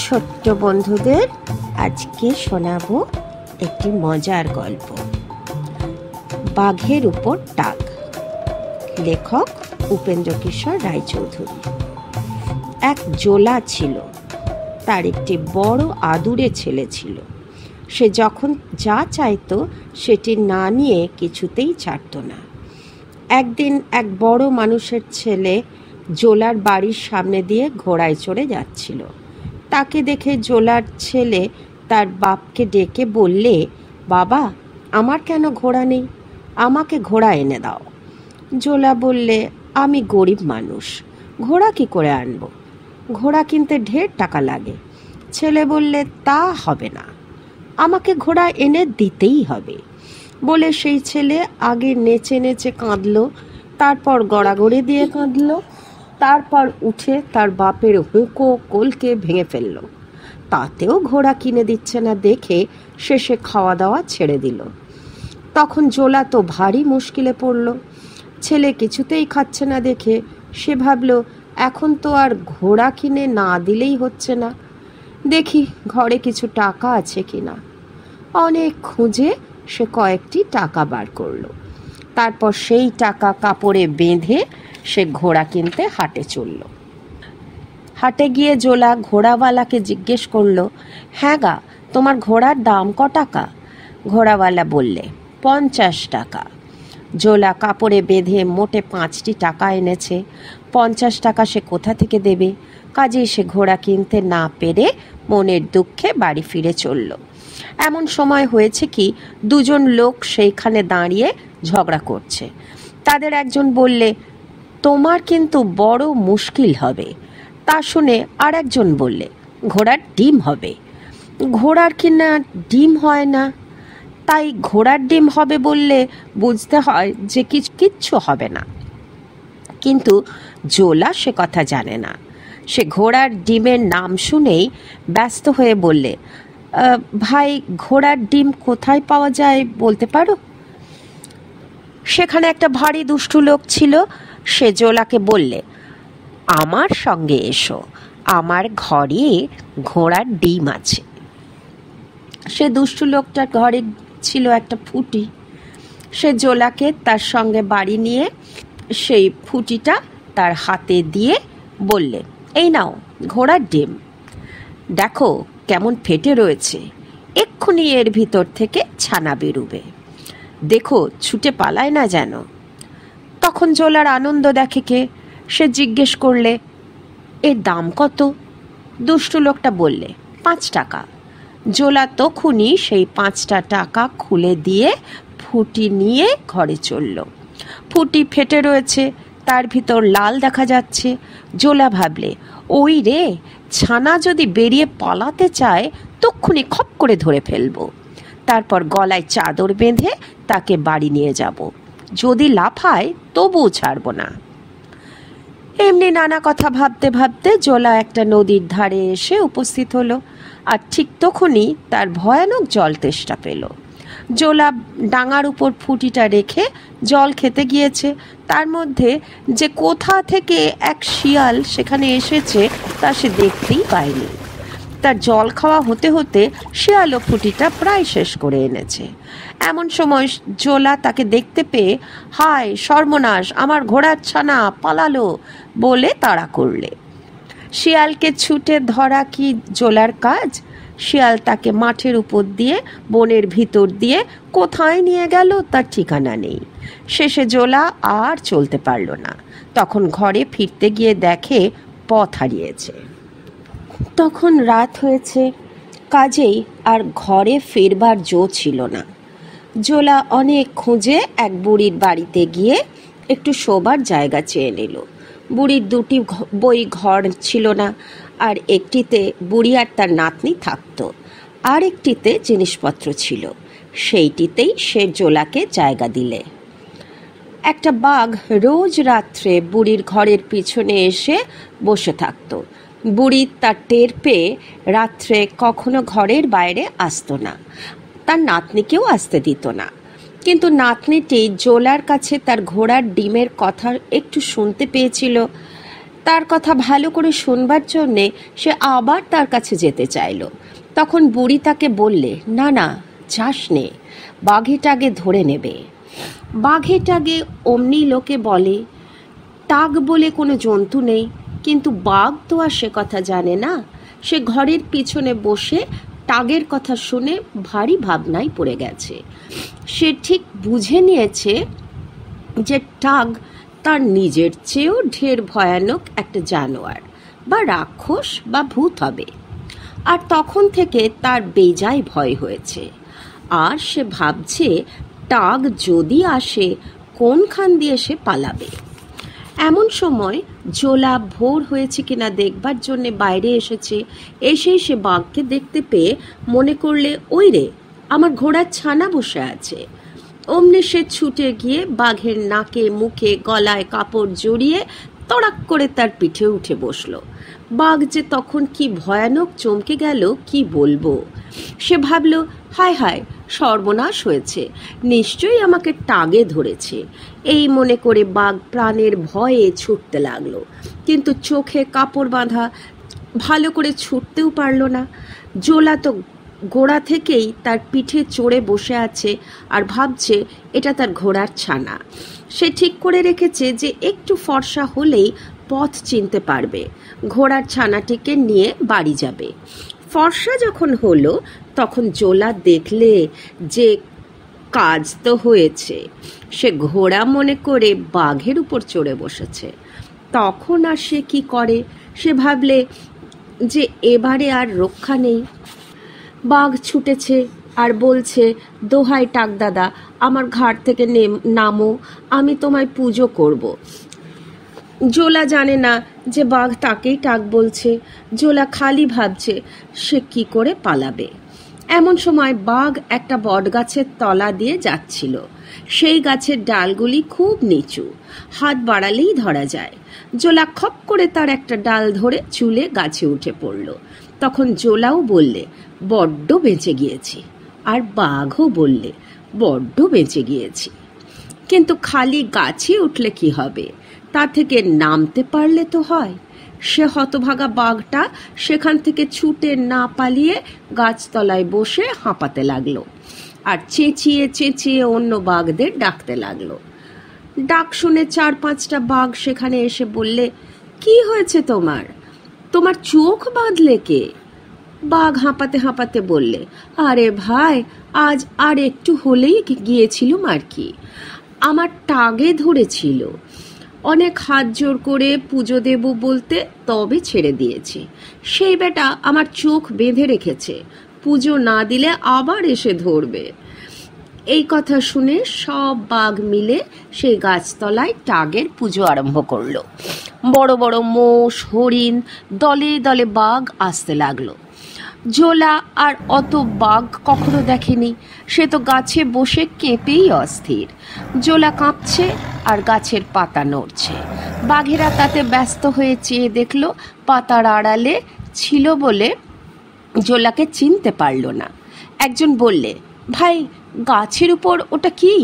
ছোট্ট বন্ধুদের আজকে শোনাবো একটি মজার গল্প, বাঘের উপর টাক। লেখক উপেন্দ্রকিশোর রায়চৌধুরী। এক জোলা ছিল, তার একটি বড় আদুরে ছেলে ছিল। সে যখন যা চাইতো সেটি না নিয়ে কিছুতেই ছাড়ত না। একদিন এক বড় মানুষের ছেলে জোলার বাড়ির সামনে দিয়ে ঘোড়ায় চড়ে যাচ্ছিল। তাকে দেখে জোলার ছেলে তার বাপকে ডেকে বললে, বাবা, আমার কেন ঘোড়া নেই? আমাকে ঘোড়া এনে দাও। জোলা বললে, আমি গরিব মানুষ, ঘোড়া কি করে আনবো? ঘোড়া কিনতে ঢের টাকা লাগে। ছেলে বললে, তা হবে না, আমাকে ঘোড়া এনে দিতেই হবে। বলে সেই ছেলে আগে নেচে নেচে কাঁদলো, তারপর গড়াগড়ি দিয়ে কাঁদলো, তারপর উঠে তার বাপের হুঁকো কোলকে ভেঙে ফেলল। তাতেও ঘোড়া কিনে দিচ্ছে না দেখে শেষে খাওয়া দাওয়া ছেড়ে দিল। তখন জোলা তো ভারী মুশকিলে পড়ল। ছেলে কিছুতেই খাচ্ছে না দেখে সে ভাবল, এখন তো আর ঘোড়া কিনে না দিলেই হচ্ছে না, দেখি ঘরে কিছু টাকা আছে কিনা। অনেক খুঁজে সে কয়েকটি টাকা বার করলো। তারপর সেই টাকা কাপড়ে বেঁধে সে ঘোড়া কিনতে হাটে চলল। হাটে গিয়ে জোলা ঘোড়াওয়ালাকে জিজ্ঞেস করলো, হ্যাঁ গা, তোমার ঘোড়ার দাম ক টাকা? ঘোড়াওয়ালা বললে, 50 টাকা। জোলা কাপড়ে বেঁধে মোটে 5টি টাকা এনেছে। 50 টাকা সে কোথা থেকে দেবে? কাজেই সে ঘোড়া কিনতে না পেরে মনের দুঃখে বাড়ি ফিরে চলল। এমন সময় হয়েছে কি, দুজন লোক সেইখানে দাঁড়িয়ে ঝগড়া করছে। তাদের একজন বললে, তোমার কিন্তু বড় মুশকিল হবে। তা শুনে আর একজন বললে, ঘোড়ার ডিম হবে। ঘোড়ার কিনা ডিম হয় না, তাই ঘোড়ার ডিম হবে বললে বুঝতে হয় যে কিচ্ছু হবে না। কিন্তু জোলা সে কথা জানে না। সে ঘোড়ার ডিমের নাম শুনেই ব্যস্ত হয়ে বললে, ভাই, ঘোড়ার ডিম কোথায় পাওয়া যায় বলতে পারো? সেখানে একটা ভারী দুষ্টু লোক ছিল। সে জোলাকে বললে, আমার সঙ্গে এসো, আমার ঘরে ঘোড়ার ডিম আছে। সে দুষ্টু লোকটার ঘরে ছিল একটা ফুটি। সে জোলাকে তার সঙ্গে বাড়ি নিয়ে সেই ফুটিটা তার হাতে দিয়ে বললে, এই নাও ঘোড়ার ডিম, দেখো কেমন ফেটে রয়েছে, এক্ষুনি এর ভিতর থেকে ছানা বেরুবে, দেখো ছুটে পালায় না যেন। তখন জোলার আনন্দ দেখে কে, সে জিজ্ঞেস করলে, এর দাম কত? দুষ্টু লোকটা বললে, 5 টাকা। জোলা তখনই সেই 5টা টাকা খুলে দিয়ে ফুটি নিয়ে ঘরে চলল। ফুটি ফেটে রয়েছে, তার ভিতর লাল দেখা যাচ্ছে। জোলা ভাবলে, ওই রে, ছানা যদি বেরিয়ে পালাতে চায় তক্ষুনি খপ করে ধরে ফেলবো, তারপর গলায় চাদর বেঁধে তাকে বাড়ি নিয়ে যাব, যদি লাফায় তবুও ছাড়ব না। এমনি নানা কথা ভাবতে ভাবতে জোলা একটা নদীর ধারে এসে উপস্থিত হলো। আর ঠিক তখনই তার ভয়ানক জল তেষ্টা পেল। জোলা ডাঙার উপর ফুটিটা রেখে জল খেতে গিয়েছে। তার মধ্যে যে কোথা থেকে এক শিয়াল সেখানে এসেছে তা সে দেখতেই পায়নি। তার জল খাওয়া হতে হতে শিয়ালও ফুটিটা প্রায় শেষ করে এনেছে। এমন সময় জোলা তাকে দেখতে পেয়ে, হায় সর্বনাশ, আমার ঘোড়ার ছানা পালালো বলে তাড়া করলে। শিয়ালকে ছুটে ধরা কি জোলার কাজ? শিয়াল তাকে মাঠের উপর দিয়ে বনের ভিতর দিয়ে কোথায় নিয়ে গেল তার ঠিকানা নেই। শেষে জোলা আর চলতে পারল না। তখন ঘরে ফিরতে গিয়ে দেখে পথ হারিয়েছে। তখন রাত হয়েছে, কাজেই আর ঘরে ফেরবার জো ছিল না। জোলা অনেক খুঁজে এক বুড়ির বাড়িতে গিয়ে একটু শোবার জায়গা চেয়ে নিল। বুড়ির 2টি বই ঘর ছিল না, আর একটিতে বুড়ি আর তার নাতনি থাকতো, আর একটিতে জিনিসপত্র ছিল। সেইটিতেই সে জোলাকে জায়গা দিলে। একটা বাঘ রোজ রাত্রে বুড়ির ঘরের পিছনে এসে বসে থাকতো। বুড়ি তার টের পেয়ে রাত্রে কখনো ঘরের বাইরে আসতো না, তার নাতনিকেও আসতে দিত না। কিন্তু নাতনিটি জোলার কাছে তার ঘোড়ার ডিমের কথা একটু শুনতে পেয়েছিল, তার কথা ভালো করে শুনবার জন্যে সে আবার তার কাছে যেতে চাইল। তখন বুড়ি তাকে বললে, না না, যাস নে, বাঘেটাকে ধরে নেবে। বাঘেটাকে অমনি লোকে বলে, টাক বলে কোনো জন্তু নেই, কিন্তু বাঘ তো আর সে কথা জানে না। সে ঘরের পিছনে বসে টাগের কথা শুনে ভারী ভাবনায় পড়ে গেছে। সে ঠিক বুঝে নিয়েছে যে টাগ তার নিজের চেয়েও ঢের ভয়ানক একটা জানোয়ার বা রাক্ষস বা ভূত হবে। আর তখন থেকে তার বেজায় ভয় হয়েছে। আর সে ভাবছে টাগ যদি আসে কোনখান দিয়ে সে পালাবে। এমন সময় জোলা ভোর হয়েছে কিনা দেখবার জন্যে বাইরে এসেছে। এসেই সে বাঘকে দেখতে পেয়ে মনে করলে, ওই রে, আমার ঘোড়ার ছানা বসে আছে। অমনি সে ছুটে গিয়ে বাঘের নাকে মুখে গলায় কাপড় জড়িয়ে তড়াক করে তার পিঠে উঠে বসলো। বাঘ যে তখন কি ভয়ানক চমকে গেল কি বলবো। সে ভাবল, হায় হায়, সর্বনাশ হয়েছে, নিশ্চয়ই আমাকে টাগে ধরেছে। এই মনে করে বাঘ প্রাণের ভয়ে ছুটতে লাগলো, কিন্তু চোখে কাপড় বাঁধা, ভালো করে ছুটতেও পারল না। জোলা তো ঘোড়া থেকেই তার পিঠে চড়ে বসে আছে আর ভাবছে এটা তার ঘোড়ার ছানা। সে ঠিক করে রেখেছে যে একটু ফর্সা হলেই পথ চিনতে পারবে, ঘোড়ার ছানাটিকে নিয়ে বাড়ি যাবে। ফর্সা যখন হলো তখন জোলা দেখলে যে কাজ তো হয়েছে। সে ঘোড়া মনে করে বাঘের উপর চড়ে বসেছে। তখন আর সে কি করে, সে ভাবলে যে এবারে আর রক্ষা নেই। বাঘ ছুটেছে আর বলছে, দোহাই টাক দাদা, আমার ঘাট থেকে নামো, আমি তোমায় পুজো করব। জোলা জানে না যে বাঘ তাকেই টাক বলছে। জোলা খালি ভাবছে সে কি করে পালাবে। এমন সময় বাঘ একটা বট গাছের তলা দিয়ে যাচ্ছিল। সেই গাছের ডালগুলি খুব নিচু, হাত বাড়ালেই ধরা যায়। জোলা খপ করে তার একটা ডাল ধরে চুলে গাছে উঠে পড়ল। তখন জোলাও বললে, বড্ড বেঁচে গিয়েছি। আর বাঘও বললে, বড্ড বেঁচে গিয়েছি। কিন্তু খালি গাছে উঠলে কি হবে, তা থেকে নামতে পারলে তো হয়। সে হতভাগা বাঘটা সেখান থেকে ছুটে না পালিয়ে গাছতলায় বসে হাঁপাতে লাগলো আর চেঁচিয়ে চেঁচিয়ে অন্য বাঘদের ডাকতে লাগলো। ডাক শুনে 4-5টা বাঘ সেখানে এসে বললে, কি হয়েছে তোমার, তোমার চোখ বাঁধলে কে? বাঘ হাঁপাতে হাঁপাতে বললে, আরে ভাই, আজ আর একটু হলেই গিয়েছিলুম আর কি, আমার টাগে ধরেছিল। অনেক হাত জোর করে পুজো দেব বলতে তবে ছেড়ে দিয়েছে। সেই বেটা আমার চোখ বেঁধে রেখেছে, পুজো না দিলে আবার এসে ধরবে। এই কথা শুনে সব বাঘ মিলে সেই গাছতলায় টাগের পুজো আরম্ভ করলো। বড় বড় মোষ, হরিণ, দলে দলে বাঘ আসতে লাগলো। জোলা আর অত বাঘ কখনো দেখেনি। সে তো গাছে বসে কেঁপেই অস্থির। জোলা কাঁপছে আর গাছের পাতা নড়ছে। বাঘেরা তাতে ব্যস্ত হয়ে চেয়ে দেখলো পাতার আড়ালে ছিল বলে জোলাকে চিনতে পারল না। একজন বললে, ভাই, গাছের উপর ওটা কি?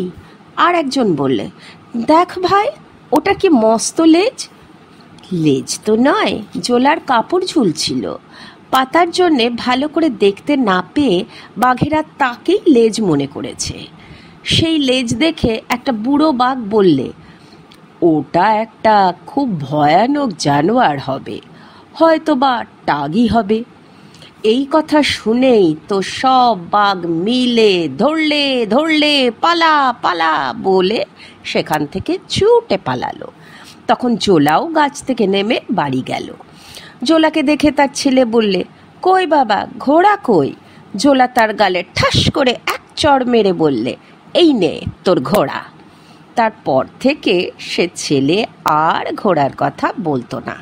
আর একজন বললে, দেখ ভাই, ওটা কি মস্ত লেজ। লেজ তো নয়, জোলার কাপড় ঝুলছিল। পাতার জন্যে ভালো করে দেখতে না পেয়ে বাঘেরা তাকেই লেজ মনে করেছে। সেই লেজ দেখে একটা বুড়ো বাঘ বললে, ওটা একটা খুব ভয়ানক জানোয়ার হবে, হয়তো বা টাগই হবে। এই কথা শুনেই তো সব বাঘ মিলে ধরলে ধরলে, পালা পালা বলে সেখান থেকে ছুটে পালালো। তখন জোলাও গাছ থেকে নেমে বাড়ি গেল। জোলাকে দেখে তার ছেলে বললে, কই বাবা, ঘোড়া কই? জোলা তার গালে ঠাস করে এক চড় মেরে বললে, এই নে তোর ঘোড়া। তারপর থেকে সে ছেলে আর ঘোড়ার কথা বলতো না।